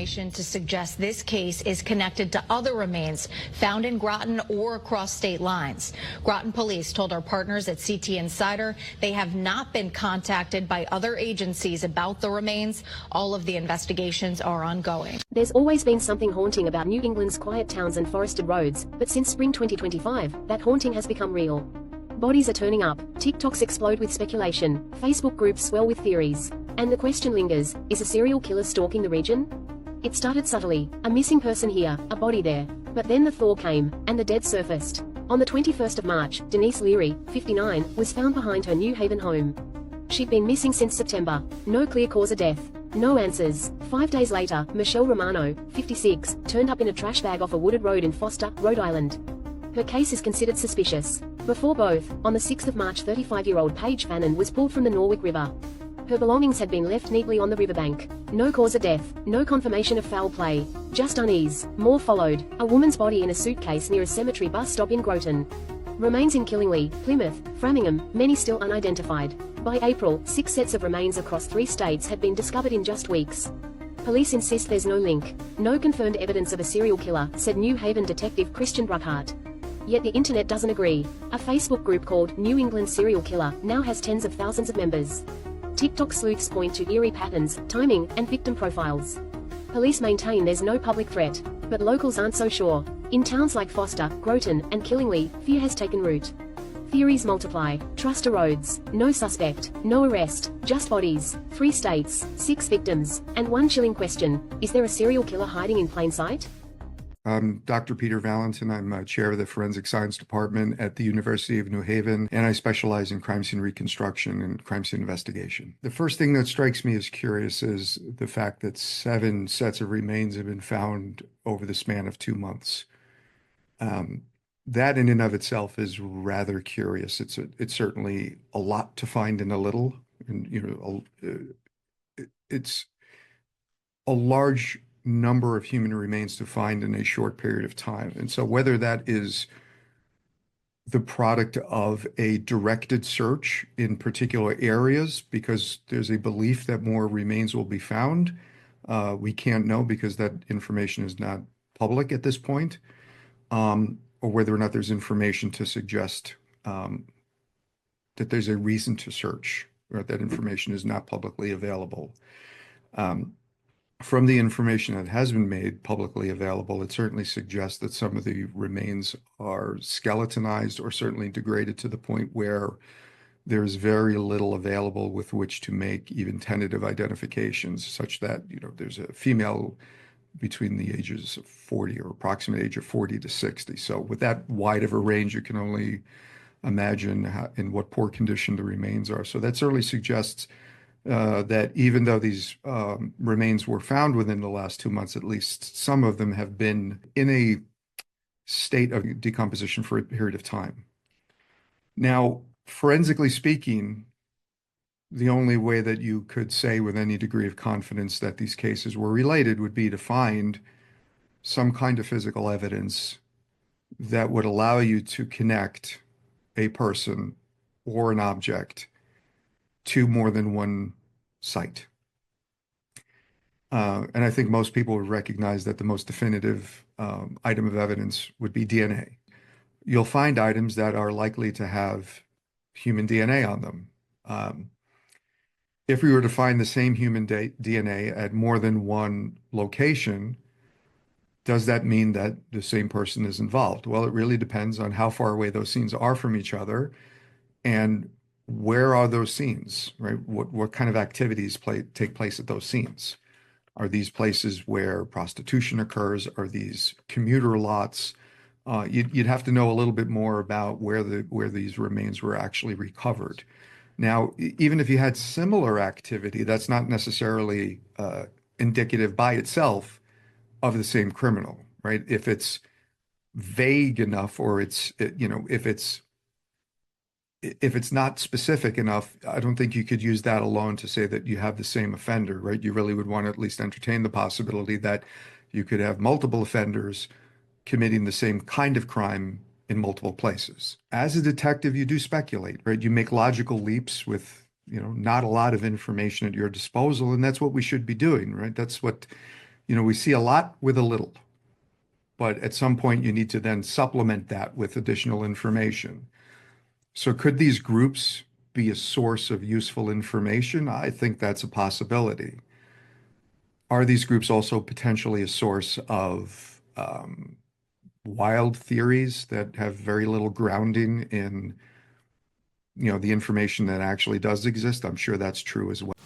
information to suggest this case is connected to other remains found in Groton or across state lines. Groton police told our partners at CT Insider they have not been contacted by other agencies about the remains. All of the investigations are ongoing. There's always been something haunting about New England's quiet towns and forested roads, but since spring 2025, that haunting has become real. Bodies are turning up, TikToks explode with speculation, Facebook groups swell with theories. And the question lingers, is a serial killer stalking the region? It started subtly, a missing person here, a body there. But then the thaw came, and the dead surfaced. On the 21st of March, Denise Leary, 59, was found behind her New Haven home. She'd been missing since September. No clear cause of death. No answers. 5 days later, Michelle Romano, 56, turned up in a trash bag off a wooded road in Foster, Rhode Island. Her case is considered suspicious. Before both, on the 6th of March 35-year-old Paige Fannin was pulled from the Norwick River. Her belongings had been left neatly on the riverbank. No cause of death, no confirmation of foul play. Just unease. More followed. A woman's body in a suitcase near a cemetery bus stop in Groton. Remains in Killingly, Plymouth, Framingham, many still unidentified. By April, 6 sets of remains across 3 states had been discovered in just weeks. Police insist there's no link. No confirmed evidence of a serial killer, said New Haven detective Christian Bruckhart. Yet the internet doesn't agree. A Facebook group called New England Serial Killer now has tens of thousands of members. TikTok sleuths point to eerie patterns, timing, and victim profiles. Police maintain there's no public threat, but locals aren't so sure. In towns like Foster, Groton, and Killingly, fear has taken root. Theories multiply, trust erodes, no suspect, no arrest, just bodies, 3 states, 6 victims, and one chilling question, is there a serial killer hiding in plain sight? I'm Dr. Peter Valentin. I'm chair of the Forensic Science Department at the University of New Haven, and I specialize in crime scene reconstruction and crime scene investigation. The first thing that strikes me as curious is the fact that 7 sets of remains have been found over the span of 2 months. That in and of itself is rather curious. It's certainly a lot to find in a little, and it's a large number of human remains to find in a short period of time. And so whether that is the product of a directed search in particular areas, because there's a belief that more remains will be found, we can't know because that information is not public at this point, or whether or not there's information to suggest that there's a reason to search, or that information is not publicly available. From the information that has been made publicly available, it certainly suggests that some of the remains are skeletonized or certainly degraded to the point where there's very little available with which to make even tentative identifications, such that, there's a female between the ages of 40 or approximate age of 40 to 60. So with that wide of a range, you can only imagine in what poor condition the remains are. So that certainly suggests that even though these remains were found within the last 2 months, at least some of them have been in a state of decomposition for a period of time. Now, forensically speaking, the only way that you could say with any degree of confidence that these cases were related would be to find some kind of physical evidence that would allow you to connect a person or an object to more than one site. And I think most people would recognize that the most definitive item of evidence would be DNA. You'll find items that are likely to have human DNA on them. If we were to find the same human DNA at more than one location, does that mean that the same person is involved? Well, it really depends on how far away those scenes are from each other and where are those scenes, right? What kind of activities take place at those scenes? Are these places where prostitution occurs? Are these commuter lots? You'd have to know a little bit more about where these remains were actually recovered. Now, even if you had similar activity, that's not necessarily indicative by itself of the same criminal, right? If it's vague enough, or if it's not specific enough, I don't think you could use that alone to say that you have the same offender, right? You really would want to at least entertain the possibility that you could have multiple offenders committing the same kind of crime in multiple places. As a detective, you do speculate, right? You make logical leaps with, not a lot of information at your disposal, and that's what we should be doing, right? That's what, we see a lot with a little, but at some point you need to then supplement that with additional information. So could these groups be a source of useful information? I think that's a possibility. Are these groups also potentially a source of wild theories that have very little grounding in, the information that actually does exist? I'm sure that's true as well.